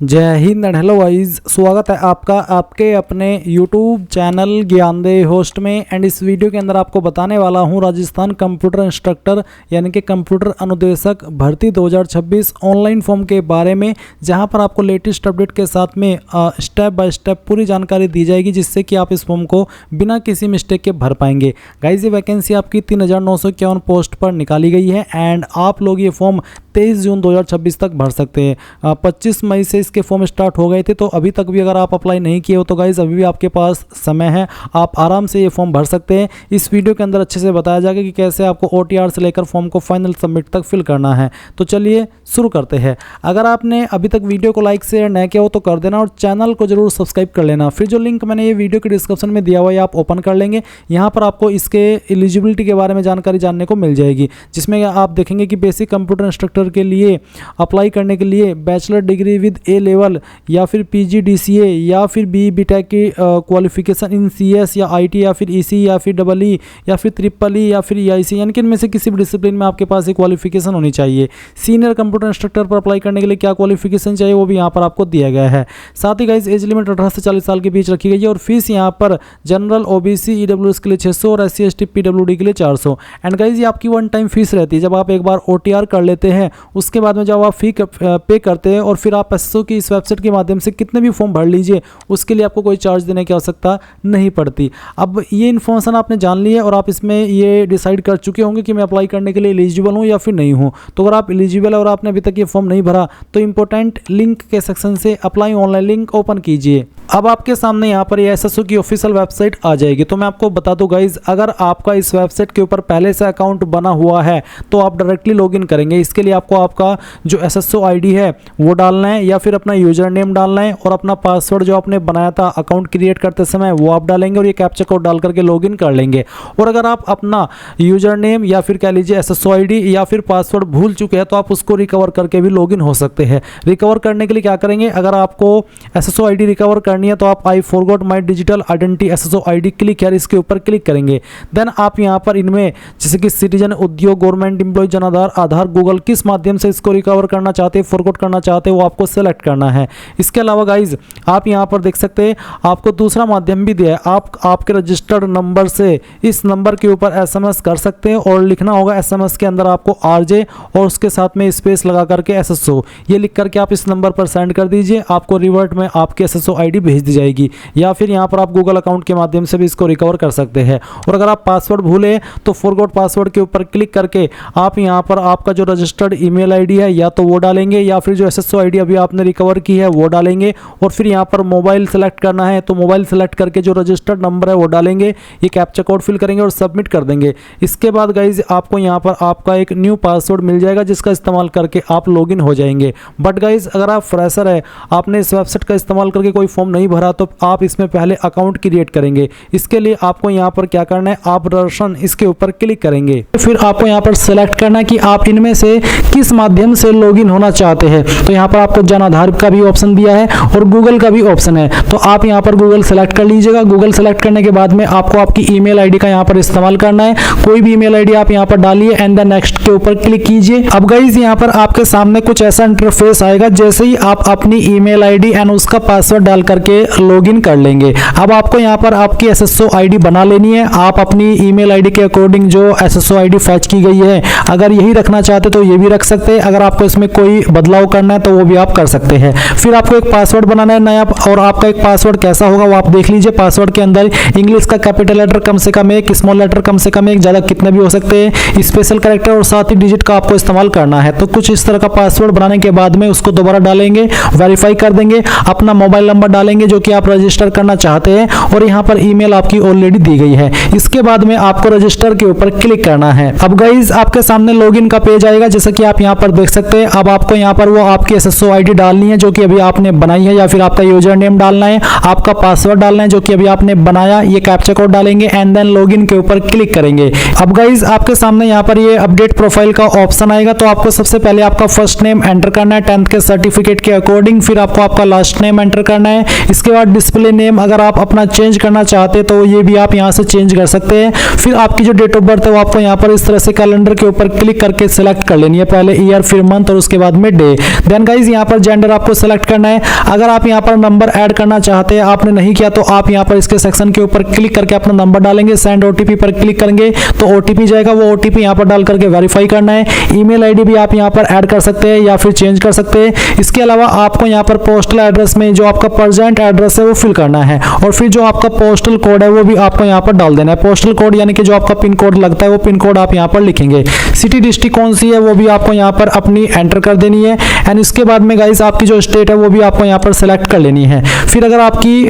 जय Hind and hello guys, स्वागत है आपका आपके अपने YouTube चैनल ज्ञानदेव होस्ट में। एंड इस वीडियो के अंदर आपको बताने वाला हूं राजस्थान कंप्यूटर इंस्ट्रक्टर यानी कि कंप्यूटर अनुदेशक भर्ती 2026 ऑनलाइन फॉर्म के बारे में, जहां पर आपको लेटेस्ट अपडेट के साथ में स्टेप बाय स्टेप पूरी जानकारी दी जाएगी, जिससे कि आप इस फॉर्म को बिना किसी मिस्टेक के भर पाएंगे। गाइस, ये वैकेंसी आपकी 3951 पोस्ट पर निकाली गई है एंड आप लोग ये फॉर्म 23 जून 2026 तक भर सकते हैं। 25 मई से इसके फॉर्म स्टार्ट हो गए थे, तो अभी तक भी अगर आप अप्लाई नहीं किए हो तो गाइज अभी भी आपके पास समय है, आप आराम से ये फॉर्म भर सकते हैं। इस वीडियो के अंदर अच्छे से बताया जाएगा कि कैसे आपको OTR से लेकर फॉर्म को फाइनल सबमिट तक फिल करना है। तो चलिए शुरू करते हैं। अगर आपने अभी तक वीडियो को लाइक शेयर नहीं किया हो तो कर देना और चैनल को जरूर सब्सक्राइब कर लेना। फिर जो लिंक मैंने ये वीडियो के डिस्क्रिप्शन में दिया हुआ है आप ओपन कर लेंगे। यहाँ पर आपको इसके एलिजिबिलिटी के बारे में जानकारी जानने को मिल जाएगी, जिसमें आप देखेंगे कि बेसिक कंप्यूटर इंस्ट्रक्टर के लिए अप्लाई करने के लिए bachelor degree with A level या फिर PGDCA या फिर BTech की क्वालिफिकेशन इन CS या IT या फिर EC या फिर EE या फिर EEE या फिर EIC, यानी कि इनमें से किसी भी डिसिप्लिन में आपके पास एक क्वालिफिकेशन होनी चाहिए। सीनियर कंप्यूटर इंस्ट्रक्टर पर अप्लाई करने के लिए क्या क्वालिफिकेशन चाहिए वो भी यहाँ पर आपको दिया गया है। साथ ही गाइस एज लिमिट 18 से 40 साल के बीच रखी गई है और फीस यहाँ पर जनरल OBC EWS के लिए 600 और SC ST PWD के लिए 400। एंड गाइस ये आपकी वन टाइम फीस रहती है। जब आप एक बार OTR कर लेते हैं उसके बाद में जब आप फी पे करते हैं और फिर आप SSO की इस वेबसाइट के माध्यम से कितने भी फॉर्म भर लीजिए, उसके लिए आपको कोई चार्ज देने की आवश्यकता नहीं पड़ती। अब ये इन्फॉर्मेशन आपने जान ली है और आप इसमें ये डिसाइड कर चुके होंगे कि मैं अप्लाई करने के लिए एलिजिबल हूँ या फिर नहीं हूँ। तो अगर आप एलिजिबल है और आपने अभी तक ये फॉर्म नहीं भरा तो इंपॉर्टेंट लिंक के सेक्शन से अप्लाई ऑनलाइन लिंक ओपन कीजिए। अब आपके सामने यहाँ पर ये SSO की ऑफिशियल वेबसाइट आ जाएगी। तो मैं आपको बता दूं गाइज, अगर आपका इस वेबसाइट के ऊपर पहले से अकाउंट बना हुआ है तो आप डायरेक्टली लॉगिन करेंगे। इसके लिए आपको आपका जो SSO ID है वो डालना है या फिर अपना यूजर नेम डालना है और अपना पासवर्ड जो आपने बनाया था अकाउंट क्रिएट करते समय वो आप डालेंगे और ये कैप्चा कोड डाल करके लॉगिन कर लेंगे। और अगर आप अपना यूजर नेम या फिर कह लीजिए SSO ID या फिर पासवर्ड भूल चुके हैं तो आप उसको रिकवर करके भी लॉगिन हो सकते हैं। रिकवर करने के लिए क्या करेंगे, अगर आपको SSO ID रिकवर करनी है तो आप I forgot my digital identity SSO ID click है, इसके ऊपर क्लिक करेंगे। देन आप यहाँ पर इनमें जैसे कि सिटीजन, उद्योग, government employ, Jan Aadhaar, Google, किस माध्यम से इसको रिकवर करना चाहते हैं, फॉरगॉट करना चाहते हैं वो आपको सेलेक्ट करना है। इसके अलावा गाइज आप यहाँ पर देख सकते हैं आपको दूसरा माध्यम भी दिया है। आप आपके रजिस्टर्ड नंबर से इस नंबर के ऊपर SMS कर सकते हैं और लिखना होगा SMS के अंदर आपको RJ और उसके साथ में स्पेस लगा करके SSO ये लिख करके आप इस नंबर पर सेंड कर दीजिए। आपको रिवर्ट में आपकी SSO ID भेज दी जाएगी या फिर यहाँ पर आप गूगल अकाउंट के माध्यम से भी इसको रिकवर कर सकते हैं। और अगर आप पासवर्ड भूले तो फॉरगॉट पासवर्ड के ऊपर क्लिक करके आप यहाँ पर आपका जो रजिस्टर्ड ईमेल ID है या तो वो डालेंगे या फिर जो SSO ID अभी आपने रिकवर की है वो डालेंगे और फिर यहाँ पर मोबाइल सेलेक्ट करना है तो मोबाइल सेलेक्ट करके जो रजिस्टर्ड नंबर है वो डालेंगे, ये कैप्चा कोड फिल करेंगे और सबमिट कर देंगे। इसके बाद गाइज आपको यहाँ पर आपका एक न्यू पासवर्ड मिल जाएगा जिसका इस्तेमाल करके आप लॉगिन हो जाएंगे। बट गाइज अगर आप फ्रेशर है, आपने इस वेबसाइट का इस्तेमाल करके कोई फॉर्म नहीं भरा तो आप इसमें पहले अकाउंट क्रिएट करेंगे। इसके लिए आपको यहाँ पर क्या करना है, आप दर्शन इसके ऊपर क्लिक करेंगे। फिर आपको यहाँ पर सेलेक्ट करना है कि आप इनमें से किस माध्यम से लॉगिन होना चाहते हैं। तो यहाँ पर आपको जन आधार का भी ऑप्शन दिया है और गूगल का भी ऑप्शन है, तो आप यहाँ पर गूगल सेलेक्ट कर लीजिएगा। गूगल सेलेक्ट करने के बाद में आपको आपकी ईमेल ID का यहाँ पर इस्तेमाल करना है। कोई भी ईमेल ID आप यहाँ पर डालिए एंड द नेक्स्ट के ऊपर क्लिक कीजिए। अब गाइज यहाँ पर आपके सामने कुछ ऐसा इंटरफेस आएगा, जैसे ही आप अपनी ईमेल ID एंड उसका पासवर्ड डाल करके लॉगिन कर लेंगे। अब आपको यहाँ पर आपकी SSO ID बना लेनी है। आप अपनी ईमेल ID के अकॉर्डिंग जो SSO ID फैच की गई है अगर यही रखना चाहते तो ये भी रख सकते हैं। अगर आपको इसमें कोई बदलाव करना है तो वो भी आप कर सकते हैं। फिर आपको एक पासवर्ड बनाना है नया और आपका एक पासवर्ड कैसा होगा वो आप देख लीजिए। पासवर्ड के अंदर इंग्लिश का कैपिटल लेटर कम से कम एक, स्मॉल लेटर कम से कम एक, ज़्यादा कितने भी हो सकते हैं, स्पेशल कैरेक्टर और साथ ही डिजिट का आपको इस्तेमाल करना है। तो कुछ इस तरह का पासवर्ड बनाने के बाद में उसको दोबारा डालेंगे, वेरीफाई कर देंगे, अपना मोबाइल नंबर डालेंगे जो कि आप रजिस्टर करना चाहते हैं और यहाँ पर ईमेल आपकी ऑलरेडी दी गई है। इसके बाद में आपको रजिस्टर के ऊपर क्लिक करना है। अब गाइज आपके सामने लॉगिन का पेज आएगा, जैसा कि आप यहाँ पर देख सकते हैं। अब आपको यहाँ पर वो आपकी SSO ID डालनी है जो कि अभी आपने बनाई है या फिर आपका यूजर नेम डालना है, आपका पासवर्ड डालना है जो कि अभी आपने बनाया, ये कैप्चा कोड डालेंगे एंड देन लॉगिन के ऊपर क्लिक करेंगे। अब गाइज आपके सामने यहाँ पर ये अपडेट प्रोफाइल का ऑप्शन आएगा, तो आपको सबसे पहले आपका फर्स्ट नेम एंटर करना है 10th के सर्टिफिकेट के अकॉर्डिंग, फिर आपको आपका लास्ट नेम एंटर करना है, इसके बाद डिस्प्ले नेम अगर आप अपना चेंज करना चाहते हैं तो ये भी आप यहाँ से चेंज कर सकते हैं। फिर आपकी जो डेट ऑफ बर्थ है वो आपको यहाँ पर इस तरह से कैलेंडर के ऊपर क्लिक करके सिलेक्ट कर लेनी है, पहले ईयर फिर मंथ और उसके बाद में डे। देन गाइज यहाँ पर जेंडर आपको सिलेक्ट करना है। अगर आप यहाँ पर नंबर ऐड करना चाहते हैं, आपने नहीं किया तो आप यहाँ पर इसके सेक्शन के ऊपर क्लिक करके अपना नंबर डालेंगे, सेंड ओटीपी पर क्लिक करेंगे तो ओटीपी जाएगा, वो ओटीपी यहाँ पर डाल करके वेरीफाई करना है। ईमेल आईडी भी आप यहाँ पर ऐड कर सकते हैं या फिर चेंज कर सकते हैं। इसके अलावा आपको यहाँ पर पोस्टल एड्रेस में जो आपका प्रेजेंट एड्रेस है वो फिल करना है और फिर जो आपका पोस्टल कोड है वो भी आपको यहाँ पर डाल देना है। पोस्टल कोड यानी कि जो आपका पिन कोड लगता है वो पिन कोड आप यहाँ पर लिखेंगे। सिटी डिस्ट्रिक्ट कौन सी है वो भी आपको यहाँ पर अपनी एंटर कर देनी है। एंड इसके बाद में गाइस आपकी जो स्टेट है वो भी आपको यहाँ पर सेलेक्ट कर लेनी है। फिर अगर आपकी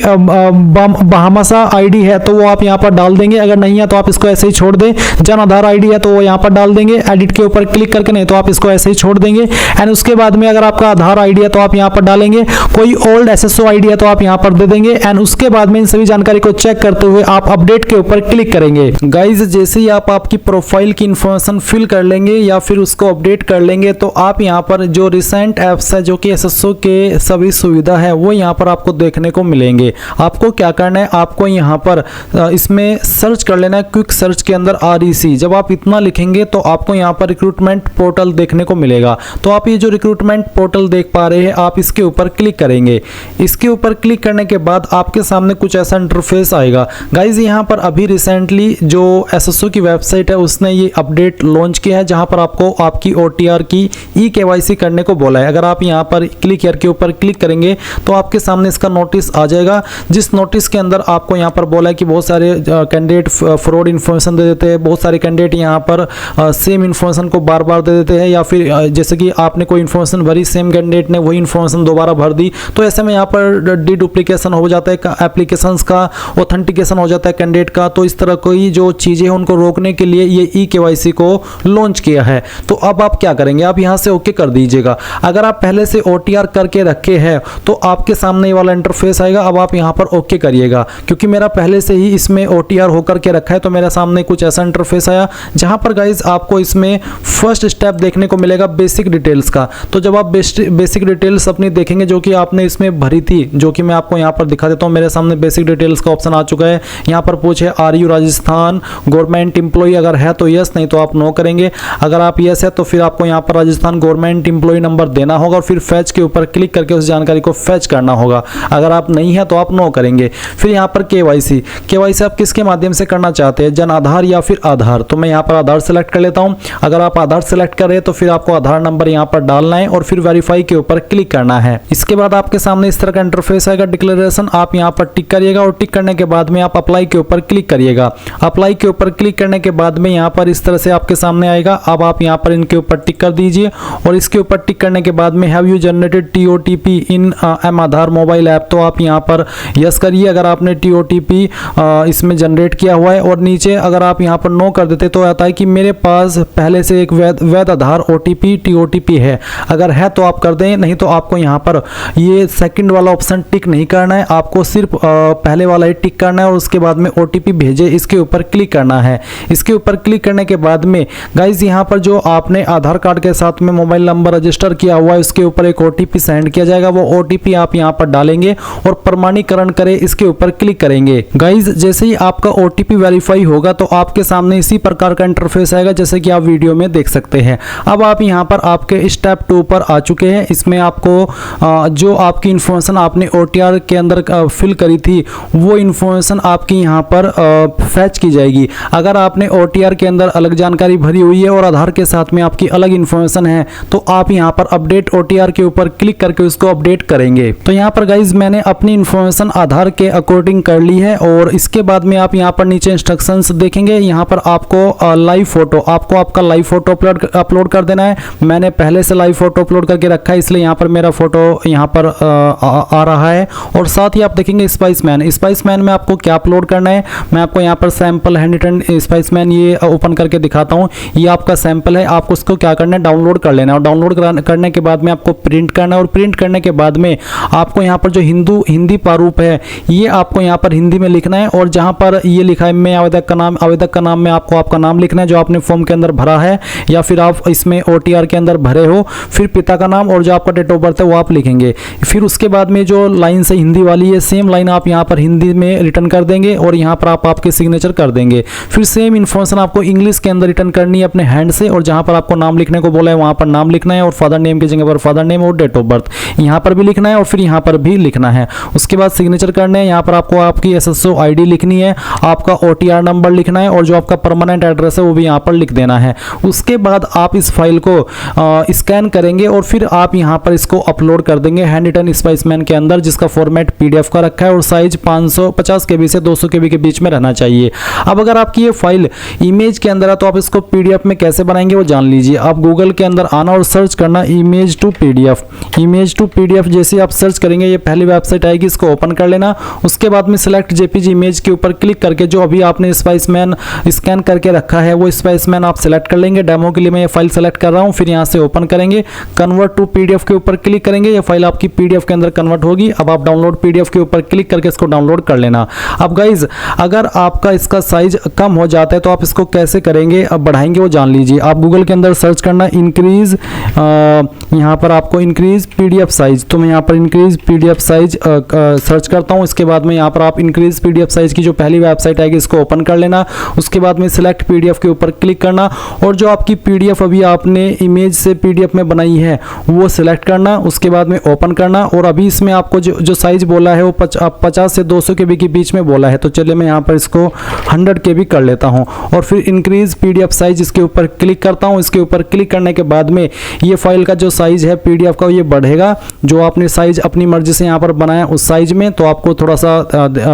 बहामासा आईडी है तो वो आप यहाँ पर डाल देंगे, अगर नहीं है तो आप इसको ऐसे ही छोड़ दें। जन आधार आईडी है तो वो यहाँ पर डाल देंगे, एडिट के ऊपर क्लिक करके, नहीं तो आप इसको ऐसे ही छोड़ देंगे। एंड उसके बाद में अगर आपका आधार आईडी है तो आप यहाँ पर डालेंगे, कोई ओल्ड एसएसओ आईडी है तो आप यहाँ पर दे देंगे। एंड उसके बाद में इन सभी जानकारी को चेक करते हुए आप अपडेट के ऊपर क्लिक करेंगे। गाइज जैसे ही आप आपकी प्रोफाइल की इंफॉर्मेशन फिल कर लेंगे या फिर उसको अपडेट कर लेंगे तो आप यहाँ पर जो रिसेंट ऐप्स है जो कि एसएसओ के सभी सुविधा है वो यहाँ पर आपको देखने को मिलेंगे। आपको क्या करना है, आपको यहाँ पर इसमें सर्च कर लेना है, क्विक सर्च के अंदर REC। जब आप इतना लिखेंगे तो आपको यहाँ पर रिक्रूटमेंट पोर्टल देखने को मिलेगा। तो आप ये जो रिक्रूटमेंट पोर्टल देख पा रहे हैं आप इसके ऊपर क्लिक करेंगे। इसके ऊपर क्लिक करने के बाद आपके सामने कुछ ऐसा इंटरफेस आएगा। गाइज यहाँ पर अभी रिसेंटली जो एसएसओ की वेबसाइट है उसने ये अपडेट लॉन्च किया है जहाँ पर आपको आपकी OTR की eKYC करने को बोला है। अगर आप यहाँ पर क्लिक हियर के ऊपर क्लिक करेंगे तो आपके सामने इसका नोटिस आ जाएगा, जिस नोटिस के अंदर आपको यहाँ पर बोला है कि बहुत सारे कैंडिडेट फ्रॉड इन्फॉर्मेशन दे देते हैं, बहुत सारे कैंडिडेट यहाँ पर सेम इन्फॉर्मेशन को बार बार दे देते हैं, या फिर जैसे कि आपने कोई इन्फॉर्मेशन भरी, सेम कैंडिडेट ने वही इन्फॉर्मेशन दोबारा भर दी, तो ऐसे में यहाँ पर डुप्लीकेशन हो जाता है, एप्लीकेशंस का ऑथेंटिकेशन हो जाता है कैंडिडेट का। तो इस तरह की जो चीज़ें हैं उनको रोकने के लिए ये eKYC को लॉन्च किया है। तो अब आप क्या करेंगे, आप यहाँ से ओके कर दीजिएगा। अगर आप पहले से OTR करके रखे हैं तो आपके सामने ये वाला इंटरफेस आएगा। अब आप यहाँ पर ओके करिएगा, क्योंकि मेरा पहले से ही इसमें OTR होकर के रखा है तो मेरे सामने कुछ ऐसा इंटरफेस आया जहाँ पर गाइज आपको इसमें फर्स्ट स्टेप देखने को मिलेगा बेसिक डिटेल्स का। तो जब आप बेसिक डिटेल्स अपनी देखेंगे जो कि आपने इसमें भरी थी, जो कि मैं आपको यहाँ पर दिखा देता हूँ, मेरे सामने बेसिक डिटेल्स का ऑप्शन आ चुका है। यहाँ पर पूछे are you Rajasthan government employ, अगर है तो यस, नहीं तो आप नो करेंगे। अगर आप यस है तो फिर आपको यहाँ पर राजस्थान गवर्नमेंट एम्प्लॉय नंबर देना होगा और फिर फैच के ऊपर क्लिक करके उस जानकारी को फैच करना होगा। अगर आप नहीं है तो आप नो करेंगे। फिर यहाँ पर KYC आप किसके माध्यम से करना चाहते हैं, जन आधार या फिर आधार। तो मैं यहाँ पर आधार सेलेक्ट कर लेता हूँ। अगर आप आधार सेलेक्ट कर रहे हैं तो फिर आपको आधार नंबर यहाँ पर डालना है और फिर वेरीफाई के ऊपर क्लिक करना है। इसके बाद आपके सामने इस तरह का इंटरफेस आएगा, डिक्लेरेशन आप यहाँ पर टिक करिएगा और टिक करने के बाद में आप अप्लाई के ऊपर क्लिक करिएगा। अप्लाई के ऊपर क्लिक करने के बाद में यहाँ पर इस तरह से आपके सामने आएगा। अब आप यहाँ पर इनके ऊपर टिक कर दीजिए और इसके ऊपर टिक करने के बाद में have you generated TOTP in m Aadhaar mobile app, तो आप यहाँ पर यस करिए अगर आपने TOTP इसमें जनरेट किया हुआ है। और नीचे अगर आप यहाँ पर नो कर देते तो आता है कि मेरे पास पहले से एक वैध आधार OTP TOTP है। अगर है तो आप कर दें, नहीं तो आपको यहाँ पर ये सेकंड वाला ऑप्शन टिक नहीं करना है, आपको सिर्फ पहले वाला ही टिक करना है और उसके बाद में OTP भेजे इसके ऊपर क्लिक करना है। इसके ऊपर क्लिक करने के बाद में गाइज यहाँ पर जो आपने आधार कार्ड के साथ में मोबाइल नंबर रजिस्टर किया हुआ है उसके ऊपर एक OTP सेंड किया जाएगा। वो OTP आप यहाँ पर डालेंगे और प्रमाणीकरण करें इसके ऊपर क्लिक करेंगे। गाइज जैसे ही आपका OTP वेरीफाई होगा तो आपके सामने इसी प्रकार का इंटरफेस आएगा जैसे कि आप वीडियो में देख सकते हैं। अब आप यहाँ पर आपके स्टेप 2 पर आ चुके हैं। इसमें आपको जो आपकी इंफॉर्मेशन आपने OTR के अंदर फिल करी थी वो इंफॉर्मेशन आपकी यहाँ पर फैच की जाएगी। अगर आपने OTR के अंदर अलग जानकारी भरी हुई है और आधार के साथ में आपकी अलग इंफॉर्मेशन है तो आप यहाँ पर अपडेट OTR के ऊपर क्लिक करके उसको अपडेट करेंगे। तो यहाँ पर गाइज मैंने अपनी इंफॉर्मेशन आधार के अकॉर्डिंग कर ली है और इसके बाद में आप यहाँ पर नीचे इंस्ट्रक्शंस देखेंगे। यहाँ पर आपको लाइव फोटो, आपको आपका लाइव फोटो अपलोड कर देना है। मैंने पहले से लाइव फोटो अपलोड करके रखा है इसलिए यहाँ पर मेरा फोटो यहाँ पर आ रहा है। और साथ ही आप देखेंगे स्पाइसमैन में आपको क्या अपलोड करना है। मैं आपको यहाँ पर सैंपल हैंड रिटन स्पाइसमैन ये ओपन करके दिखाता हूँ। ये आपका सैंपल है, आपको उसको क्या करना है, डाउनलोड कर लेना है और डाउनलोड करने के बाद में आपको प्रिंट करना है और प्रिंट करने के बाद में आपको यहाँ पर जो हिंदी प्रारूप है ये आपको यहाँ पर हिंदी में लिखना है। और जहाँ पर ये लिखा है मैं आवेदक का नाम में आपको आपका नाम लिखना है जो आपने फॉर्म के अंदर भरा है या फिर आप इसमें OTR के अंदर भरे हो। फिर पिता का नाम और जो आपका डेट ऑफ बर्थ है वो आप लिखेंगे। फिर उसके बाद में जो लाइन से हिंदी वाली है सेम लाइन आप यहाँ पर हिंदी में रिटर्न कर देंगे और यहाँ पर आप आपके सिग्नेचर कर देंगे। फिर सेम इन्फॉर्मेशन आपको इंग्लिश के अंदर रिटर्न करनी है अपने हैंड से, और जहाँ पर आपको नाम लिखने को बोला है वहाँ पर नाम लिखना है और फादर नेम की जगह पर फादर नेम और डेट ऑफ बर्थ यहाँ पर भी लिखना है और फिर यहाँ पर भी लिखना है। उसके बाद सिग्नेचर करने हैं। यहाँ पर आपको आपकी SSO ID लिखनी है, आपका OTR नंबर लिखना है और जो आपका परमानेंट एड्रेस है वो भी यहाँ पर लिख देना है। उसके बाद आप इस फाइल को स्कैन करेंगे और फिर आप यहाँ पर इसको अपलोड कर देंगे हैंड रिटन स्पाइसमैन के अंदर, जिसका फॉर्मेट PDF का रखा है और साइज 550 KB से 200 KB के बीच में रहना चाहिए। अब अगर आपकी ये फाइल इमेज के अंदर है तो आप इसको PDF में कैसे बनाएंगे वो जान लीजिए। आप गूगल के अंदर आना और सर्च करना इमेज टू PDF। जैसे आप सर्च करेंगे ये पहली वेबसाइट आएगी, इसको ओपन कर लेना। उसके बाद में सिलेक्ट JPG इमेज के ऊपर क्लिक करके जो अभी आपने स्पाइसमैन स्कैन करके रखा है वो स्पाइसमैन आप सेलेक्ट कर लेंगे। डेमो के लिए मैं ये फाइल सेलेक्ट कर रहा हूँ। फिर यहाँ से ओपन करेंगे, कन्वर्ट टू PDF के ऊपर क्लिक करेंगे, ये फाइल आपकी PDF के अंदर कन्वर्ट होगी। अब आप डाउनलोड PDF के ऊपर क्लिक करके इसको डाउनलोड कर लेना। अब गाइज अगर आपका इसका साइज कम हो जाता है तो आप इसको कैसे करेंगे, अब बढ़ाएंगे वो जान लीजिए। आप गूगल के अंदर सर्च करना इंक्रीज, यहाँ पर आपको इंक्रीज PDF साइज, तो मैं यहाँ पर इंक्रीज PDF साइज सर्च करता हूँ। इसके बाद में यहाँ पर आप इंक्रीज PDF साइज की जो पहली वेबसाइट आएगी इसको ओपन कर लेना। उसके बाद में सिलेक्ट PDF के ऊपर क्लिक करना और जो आपकी PDF अभी आपने इमेज से PDF में बनाई है वो सिलेक्ट करना। उसके बाद में ओपन करना और अभी इसमें आपको जो साइज बोला है वो 50 से 200 KB के बीच में बोला है, तो चलिए मैं यहाँ पर इसको 100 KB कर लेता हूँ और फिर इंक्रीज PDF साइज इसके ऊपर क्लिक करता हूँ। इसके ऊपर क्लिक करने के बाद में ये फाइल का जो साइज है PDF का ये बढ़ेगा। जो आपने साइज अपनी मर्जी से यहाँ पर बनाया उस साइज में, तो आपको थोड़ा सा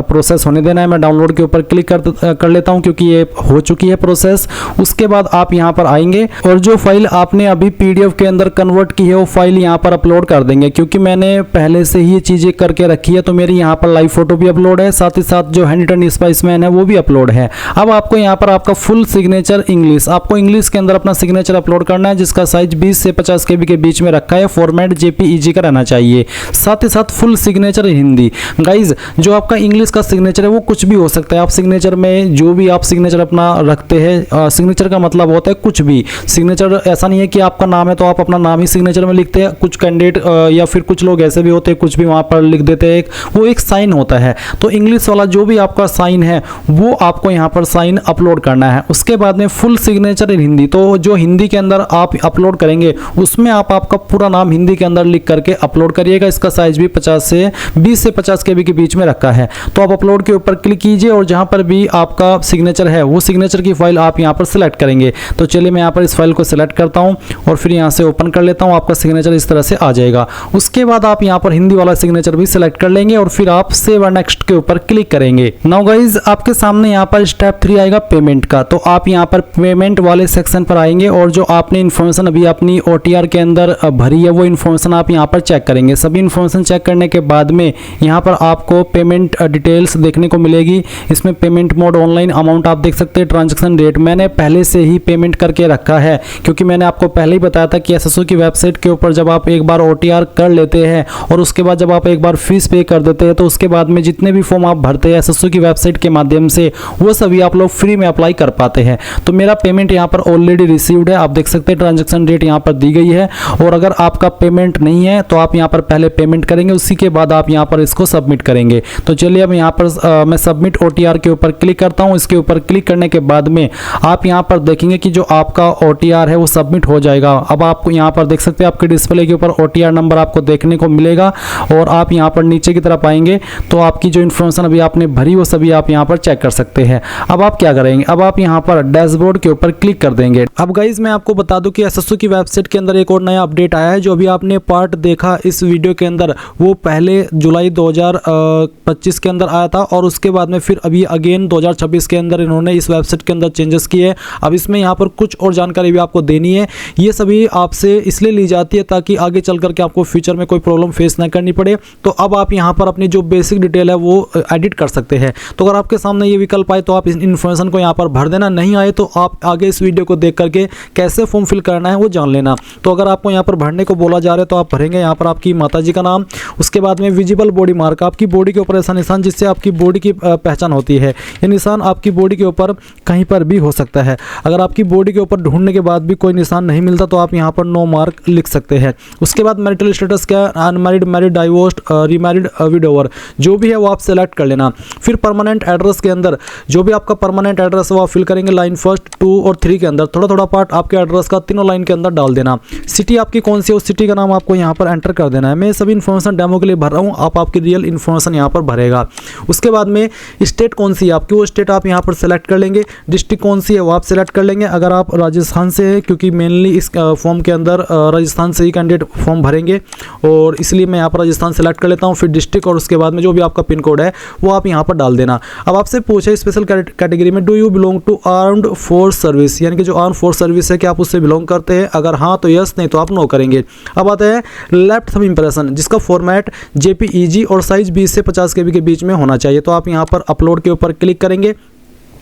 प्रोसेस होने देना है। मैं डाउनलोड के ऊपर क्लिक कर लेता हूँ क्योंकि ये हो चुकी है प्रोसेस। उसके बाद आप यहाँ पर आएंगे और जो फाइल आपने अभी PDF के अंदर कन्वर्ट की है वो फाइल यहाँ पर अपलोड कर देंगे। क्योंकि मैंने पहले से ही ये चीज़ें करके रखी है तो मेरी यहाँ पर लाइव फोटो भी अपलोड है, साथ ही साथ जो हैंड रिटन स्पाइसमैन है वो भी अपलोड है। अब आपको यहाँ पर आपका फुल सिग्नेचर इंग्लिश, आपको इंग्लिश के अंदर अपना सिग्नेचर अपलोड करना है, जिसका साइज 20 से 50 KB के बीच में रखा है। फॉर्मेट JPEG का रहना चाहिए। साथ ही साथ फुल सिग्नेचर हिंदी। गाइज जो आपका इंग्लिश का सिग्नेचर है वो कुछ भी हो सकता है। आप सिग्नेचर में जो भी आप सिग्नेचर अपना रखते हैं, सिग्नेचर का मतलब होता है कुछ भी। सिग्नेचर ऐसा नहीं है कि आपका नाम है तो आप अपना नाम ही सिग्नेचर में लिखते हैं। कुछ कैंडिडेट या फिर कुछ लोग ऐसे भी होते हैं कुछ भी वहाँ पर लिख देते हैं, वो एक साइन होता है। तो इंग्लिश वाला जो भी आपका साइन है वो आपको यहाँ पर साइन अपलोड करना है। उसके बाद में फुल सिग्नेचर इन हिंदी, तो जो हिंदी के अंदर आप अपलोड करेंगे उसमें आप आपका पूरा नाम हिंदी के अंदर लिख करके अपलोड करिएगा। इसका साइज भी 20 से 50 KB के बीच में रखा है। तो आप अपलोड के ऊपर क्लिक कीजिए और जहां पर भी आपका सिग्नेचर है वो सिग्नेचर की फाइल आप यहां पर सिलेक्ट करेंगे। तो चलिए मैं यहां पर इस फाइल को सिलेक्ट करता हूं और फिर यहां से ओपन कर लेता हूं। आपका सिग्नेचर इस तरह से आ जाएगा। उसके बाद आप यहां पर हिंदी वाला सिग्नेचर भी सिलेक्ट कर लेंगे और फिर आप सेव और नेक्स्ट के ऊपर क्लिक करेंगे। नाउ गाइज आपके सामने यहां पर स्टेप 3 आएगा पेमेंट का। तो आप यहां पर पेमेंट वाले सेक्शन पर आएंगे और जो आपने इन्फॉर्मेशन अभी अपनी OTR के अंदर भरी है वो इन्फॉर्मेशन आप यहां पर चेक करेंगे। सभी इन्फॉर्मेशन चेक करने के बाद में यहाँ पर आपको पेमेंट डिटेल्स देखने को मिलेगी। इसमें पेमेंट मोड ऑनलाइन, अमाउंट आप देख सकते हैं, ट्रांजैक्शन रेट मैंने पहले से ही पेमेंट करके रखा है क्योंकि मैंने आपको पहले ही बताया था कि SSO की वेबसाइट के ऊपर जब आप एक बार OTR कर लेते हैं और उसके बाद जब आप एक बार फीस पे कर देते हैं तो उसके बाद में जितने भी फॉर्म आप भरते हैं SSO की वेबसाइट के माध्यम से वो सभी आप लोग फ्री में अप्लाई कर पाते हैं। तो मेरा पेमेंट यहाँ पर ऑलरेडी रिसीव्ड है, आप देख सकते हैं ट्रांजेक्शन रेट यहाँ पर दी गई है। और अगर आपका पेमेंट नहीं है तो आप यहाँ पर पहले पेमेंट करेंगे, उसी के बाद आप यहाँ पर इसको सबमिट करेंगे। तो चलिए अब यहाँ पर मैं सबमिट OTR के ऊपर क्लिक करता हूँ। इसके ऊपर क्लिक करने के बाद में आप यहाँ पर देखेंगे कि जो आपका OTR है वो सबमिट हो जाएगा। अब आपको यहाँ पर देख सकते हैं आपके डिस्प्ले के ऊपर OTR नंबर आपको देखने को मिलेगा और आप यहाँ पर नीचे की तरफ आएंगे तो आपकी जो इन्फॉर्मेशन अभी आपने भरी वो सभी आप यहाँ पर चेक कर सकते हैं। अब आप क्या करेंगे, अब आप यहाँ पर डैशबोर्ड के ऊपर क्लिक कर देंगे। अब गाइज मैं आपको बता दूं कि SSO की वेबसाइट के अंदर एक और नया अपडेट आया है। जो अभी आपने पार्ट देखा इस वीडियो के अंदर वो पहले जुलाई 2025 के अंदर आया था और उसके बाद में फिर अभी अगेन 2026 के अंदर इन्होंने इस वेबसाइट के अंदर चेंजेस किए। अब इसमें यहाँ पर कुछ और जानकारी भी आपको देनी है। ये सभी आपसे इसलिए ली जाती है ताकि आगे चल करके आपको फ्यूचर में कोई प्रॉब्लम फेस ना करनी पड़े। तो अब आप यहाँ पर अपनी जो बेसिक डिटेल है वो एडिट कर सकते हैं। तो अगर आपके सामने ये विकल्प आए तो आप इस इन्फॉर्मेशन को यहाँ पर भर देना, नहीं आए तो आप आगे इस वीडियो को देख करके कैसे फॉर्म फिल करना है वो जान लेना। तो अगर आपको यहाँ पर भरने को बोला जा रहा है तो आप भरेंगे यहाँ पर आपकी माताजी का नाम, उसके बाद में विजिबल बॉडी मार्क, आपकी बॉडी के ऊपर ऐसा निशान जिससे आपकी बॉडी की पहचान होती है। ये निशान आपकी बॉडी के ऊपर कहीं पर भी हो सकता है। अगर आपकी बॉडी के ऊपर ढूंढने के बाद भी कोई निशान नहीं मिलता तो आप यहाँ पर नो मार्क लिख सकते हैं। उसके बाद मैरिटल स्टेटस क्या, unmarried, married, divorced, most remarried widower, जो भी है वो आप सेलेक्ट कर लेना। फिर परमानेंट एड्रेस के अंदर जो भी आपका परमानेंट एड्रेस है वो आप फिल करेंगे लाइन फर्स्ट 2 और 3 के अंदर, थोड़ा थोड़ा पार्ट आपके एड्रेस का तीनों लाइन के अंदर डाल देना। सिटी आपकी कौन सी है उस सिटी का नाम आपको यहाँ पर एंटर कर देना है। मैं सभी इन्फॉर्मेशन डेमो के लिए भर रहा हूँ, आप आपकी रियल इन्फॉर्मेशन यहाँ पर भरेगा। उसके बाद में स्टेट कौन सी है आपकी, वो स्टेट आप यहाँ पर सेलेक्ट कर लेंगे। डिस्ट्रिक्ट कौन सी है वो आप सेलेक्ट कर लेंगे। अगर आप राजस्थान से हैं, क्योंकि मेनली इस फॉर्म के अंदर राजस्थान से ही कैंडिडेट फॉर्म भरेंगे और इसलिए मैं यहाँ पर राजस्थान सेलेक्ट कर लेता हूँ। फिर डिस्ट्रिक्ट और उसके बाद में जो भी आपका पिन कोड है वो आप यहाँ पर डाल देना। अब आपसे पूछे स्पेशल कैटेगरी में do you belong to armed force service, यानी कि जो आर्म फोर्स सर्विस है क्या आप उससे बिलोंग करते हैं, अगर हाँ तो यस, नहीं तो आप नो करेंगे। अब आते हैं लेफ्ट थंब इंप्रेशन, जिसका फॉर्मेट JPEG और साइज 20 से 50 KB के बीच में होना चाहिए। तो आप यहाँ पर अपलोड के ऊपर क्लिक करेंगे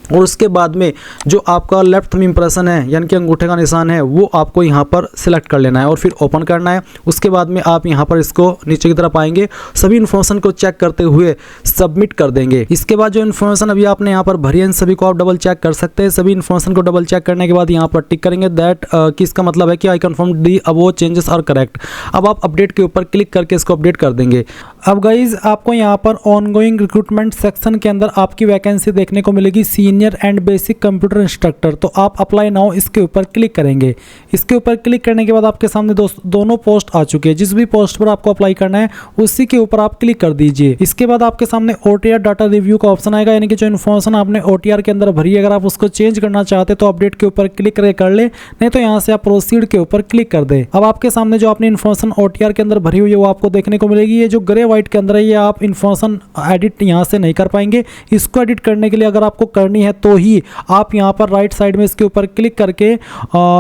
और उसके बाद में जो आपका लेफ्ट थंब इंप्रेशन है यानी कि अंगूठे का निशान है वो आपको यहाँ पर सिलेक्ट कर लेना है और फिर ओपन करना है। उसके बाद में आप यहाँ पर इसको नीचे की तरफ आएंगे, सभी इन्फॉर्मेशन को चेक करते हुए सबमिट कर देंगे। इसके बाद जो इन्फॉर्मेशन अभी आपने यहाँ पर भरी है इन सभी को आप डबल चेक कर सकते हैं। सभी इन्फॉर्मेशन को डबल चेक करने के बाद यहाँ पर टिक करेंगे दैट कि इसका मतलब है कि I confirm the above changes are correct. अब आप अपडेट के ऊपर क्लिक करके इसको अपडेट कर देंगे। अब गाइज आपको यहाँ पर ऑनगोइंग रिक्रूटमेंट सेक्शन के अंदर आपकी वैकेंसी देखने को मिलेगी senior and basic computer instructor. तो आप अप्लाई नाउ इसके ऊपर क्लिक करेंगे। इसके ऊपर क्लिक करने के बाद आपके सामने दोनों पोस्ट आ चुके हैं। जिस भी पोस्ट पर आपको अप्लाई करना है उसी के ऊपर आप क्लिक कर दीजिए। इसके बाद आपके सामने OTR डाटा रिव्यू का ऑप्शन आएगा, यानी कि जो इन्फॉर्मेशन आपने OTR के अंदर भरी है अगर आप उसको चेंज करना चाहते तो अपडेट के ऊपर क्लिक करके कर ले, नहीं तो यहाँ से आप प्रोसीड के ऊपर क्लिक कर दे। अब आपके सामने जो आपने इन्फॉर्मेशन OTR के अंदर भरी हुई है वो आपको देखने को मिलेगी। ये जो ग्रे व्हाइट के अंदर है ये आप इन्फॉर्मेशन एडिट यहाँ से नहीं कर पाएंगे। इसको एडिट करने के लिए अगर आपको करनी है तो ही आप यहाँ पर राइट साइड में इसके ऊपर क्लिक करके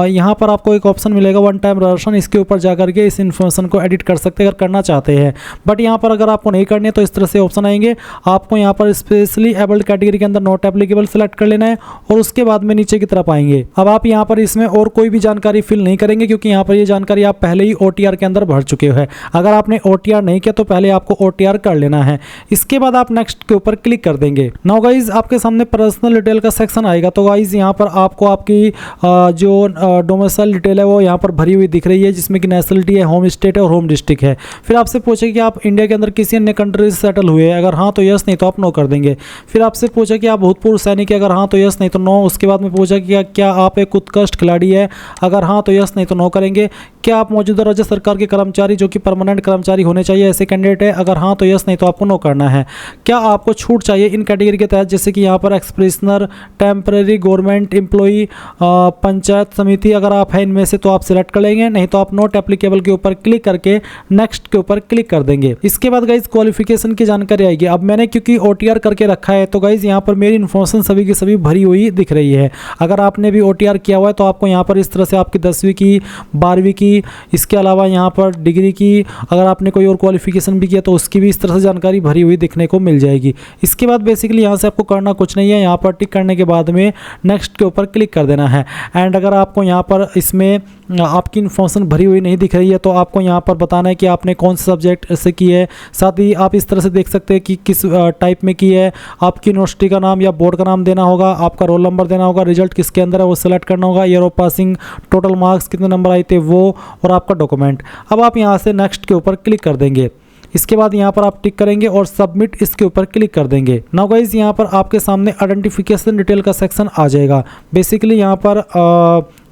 यहाँ पर आपको एक ऑप्शन मिलेगा वन टाइम रेजरेशन, इसके ऊपर जाकर के इस इन्फॉर्मेशन को एडिट कर सकते हैं अगर करना चाहते हैं। बट यहाँ पर अगर आपको नहीं करनी है तो इस तरह से ऑप्शन आएंगे। आपको यहाँ पर स्पेशली एबल्ड कैटेगरी के अंदर नॉट एप्लीकेबल सेलेक्ट कर लेना है और उसके बाद में नीचे की तरफ आएंगे। अब आप यहाँ पर इसमें और कोई भी जानकारी फिल नहीं करेंगे क्योंकि यहाँ पर ये जानकारी आप पहले ही OTR के अंदर भर चुके हैं। अगर आपने OTR नहीं किया तो पहले आपको OTR कर लेना है। इसके बाद आप नेक्स्ट के ऊपर क्लिक कर देंगे। नाउ गाइज आपके सामने पर्सनल डिटेल का सेक्शन आएगा। तो गाइज यहाँ पर आपको आपकी जो डोमिसाइल डिटेल है वो यहाँ पर भरी हुई दिख रही है, जिसमें कि नेशनलिटी है, होम स्टेट है और होम डिस्ट्रिक्ट है। फिर आपसे पूछे कि आप इंडिया के अंदर किसी अन्य कंट्री से सेटल हुए हैं, अगर हाँ तो यस, नहीं तो आप नो कर देंगे। फिर आपसे पूछा कि आप भूतपूर्व सैनिक है, अगर हाँ तो यस, नहीं तो नो। उसके बाद में पूछा कि क्या आप एक उत्कृष्ट खिलाड़ी है, अगर हाँ तो यस, नहीं तो नो करेंगे। क्या आप मौजूदा राज्य सरकार के कर्मचारी जो कि परमानेंट कर्मचारी होने चाहिए ऐसे कैंडिडेट है, अगर हाँ तो यस, नहीं तो आपको नो करना है। क्या आपको छूट चाहिए इन कैटेगरी के तहत, जैसे कि यहाँ पर एक्सप्रेशनर, टेम्परेरी, गवर्नमेंट एम्प्लॉई, पंचायत समिति, अगर आप हैं इनमें से तो आप सिलेक्ट कर लेंगे, नहीं तो आप नॉट एप्लीकेबल के ऊपर क्लिक करके नेक्स्ट के ऊपर क्लिक कर देंगे। इसके बाद गाइज क्वालिफिकेशन की जानकारी आएगी। अब मैंने क्योंकि OTR करके रखा है तो गाइज यहाँ पर मेरी इन्फॉर्मेशन सभी की सभी भरी हुई दिख रही है। अगर आपने भी OTR किया हुआ है तो आपको यहाँ पर इस तरह से आपकी 10वीं की, 12वीं की, इसके अलावा यहाँ पर डिग्री की, अगर आपने कोई और क्वालिफिकेशन भी किया तो उसकी भी इस तरह से जानकारी भरी हुई दिखने को मिल जाएगी। इसके बाद बेसिकली यहाँ से आपको करना कुछ नहीं है, यहाँ पर टिक करने के बाद में नेक्स्ट के ऊपर क्लिक कर देना है। एंड अगर आपको यहाँ पर इसमें आपकी इन्फॉर्मेशन भरी हुई नहीं दिख रही है तो आपको यहाँ पर बताना है कि आपने कौन सा सब्जेक्ट से की है। साथ ही आप इस तरह से देख सकते हैं कि किस टाइप में की है, आपकी यूनिवर्सिटी का नाम या बोर्ड का नाम देना होगा, आपका रोल नंबर देना होगा, रिजल्ट किसके अंदर है वो सेलेक्ट करना होगा, year of passing, total marks कितने नंबर आए थे वो, और आपका डॉक्यूमेंट। अब आप यहाँ से नेक्स्ट के ऊपर क्लिक कर देंगे। इसके बाद यहाँ पर आप टिक करेंगे और सबमिट इसके ऊपर क्लिक कर देंगे। नाउ गाइज यहाँ पर आपके सामने आइडेंटिफिकेशन डिटेल का सेक्शन आ जाएगा। बेसिकली यहाँ पर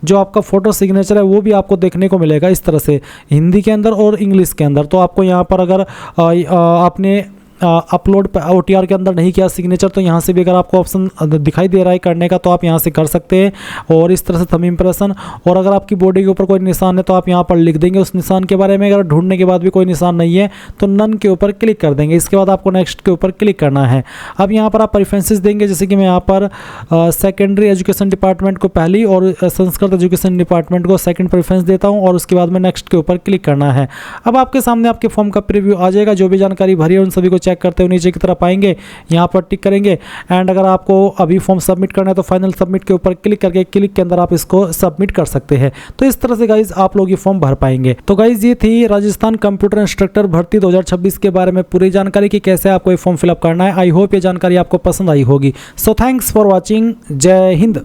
जो आपका फोटो सिग्नेचर है वो भी आपको देखने को मिलेगा इस तरह से, हिंदी के अंदर और इंग्लिश के अंदर। तो आपको यहाँ पर अगर आपने अपलोड OTR के अंदर नहीं किया सिग्नेचर तो यहाँ से भी अगर आपको ऑप्शन दिखाई दे रहा है करने का तो आप यहाँ से कर सकते हैं। और इस तरह से थंब इंप्रेशन, और अगर आपकी बॉडी के ऊपर कोई निशान है तो आप यहाँ पर लिख देंगे उस निशान के बारे में। अगर ढूंढने के बाद भी कोई निशान नहीं है तो नन के ऊपर क्लिक कर देंगे। इसके बाद आपको नेक्स्ट के ऊपर क्लिक करना है। अब यहाँ पर आप प्रेफरेंसेस देंगे, जैसे कि मैं यहाँ पर सेकेंडरी एजुकेशन डिपार्टमेंट को पहली और संस्कृत एजुकेशन डिपार्टमेंट को सेकंड प्रेफरेंस देता हूँ और उसके बाद में नेक्स्ट के ऊपर क्लिक करना है। अब आपके सामने आपके फॉर्म का प्रीव्यू आ जाएगा। जो भी जानकारी भरी है उन सभी को चेक करते हुए नीचे की तरफ आएंगे, यहाँ पर टिक करेंगे। एंड अगर आपको अभी फॉर्म सबमिट करना है तो फाइनल सबमिट के ऊपर क्लिक करके क्लिक के अंदर आप इसको सबमिट कर सकते हैं। तो इस तरह से गाइज आप लोग ये फॉर्म भर पाएंगे। तो गाइज ये थी राजस्थान कंप्यूटर इंस्ट्रक्टर भर्ती 2026 के बारे में पूरी जानकारी की कैसे आपको ये फॉर्म फिलअप करना है। आई होप ये जानकारी आपको पसंद आई होगी। So thanks for watching. जय हिंद।